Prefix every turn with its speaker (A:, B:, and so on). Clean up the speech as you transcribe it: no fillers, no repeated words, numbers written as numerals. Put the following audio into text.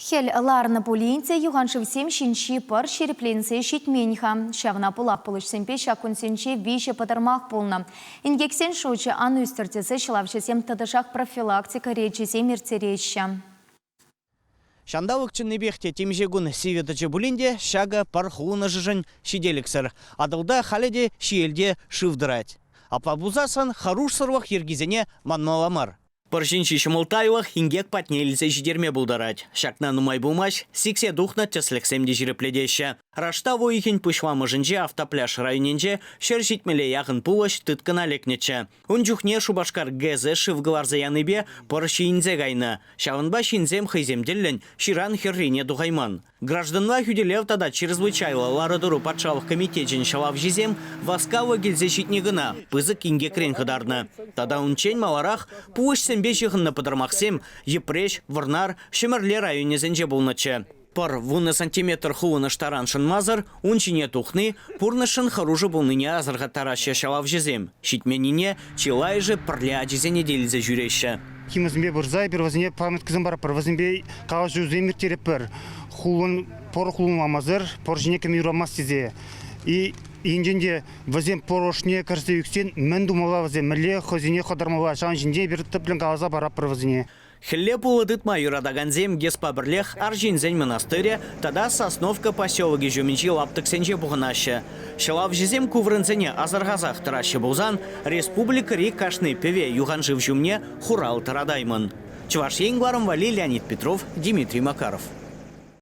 A: Хел ларны полинце юганшывсем шинчи пар шерепленце щитменьха. Шавна пулак пулышсемпе шакунсенче вище патармах полна. Ингексен шуче анустертесе шылавшесем тадышах профилактика речесем мерцереща.
B: Шандавык чыннебехте темжегун сиветачы булинде шага пархуна жыжын шиделіксір. Адылда халеде шиелде шывдырать. Апабузасан харуш сырвах ергизене манмаламар. Паршинчи шымылтайвах ингек патнелізе жидерме булдарать. Шакна нумай бумаш, сиксе духна теслексемде жирепледеща. Раштаву ихин пышвамыжынже автопляж районенже шершитмеле яғын пулаш тыткана лекнече. Унжухне шубашкар гэзэ шывгыларза яныбе паршинзе гайны. Шавынба шинзем хайземделлен ширан херрине дугайман. Гражданла хюделев тада чрезвычайлы ларадуру патшалық комитетен шалав жезем васкава гельзещитне гына, пызык инге крен хадарны. Тада унчен маларах пуыш сембещихын на подырмахсем, епреш, варнар, шемерле районезенже булначе. Пар вуны сантиметр хуыны штараншын мазар, унчине тухны, пурнышын харужы булныне азырға тараща шалав жезем. Шитменине чилайжы пырля жезене делізе жүреща.
C: Кимізмбе бұрзай бір вазіне памяткізім бар, бір вазінбе қағыз жүземір тереп бір. Хулын, пор хулын амазыр, пор жинекем юрамас тезе. И инженде вазен порошне кірсі үксен, мен думала вазен, мүлі хозине қодармала, шан жинде бір түплін қағыза барап бір вазіне.
B: Хелле пулыдытма юрадаганзем геспа бірлех аржинзен монастыря, тада Сосновка поселоги жуминчи лаптыксенже бұғынашы. Шылав жезем куврынзене азарғазақ тұрашы бұлзан, республика рек кашны певе юғанжив жумне хурал тарадаймын. Чуваш Енгваром Вали, Леонид Петров, Дмитрий Макаров.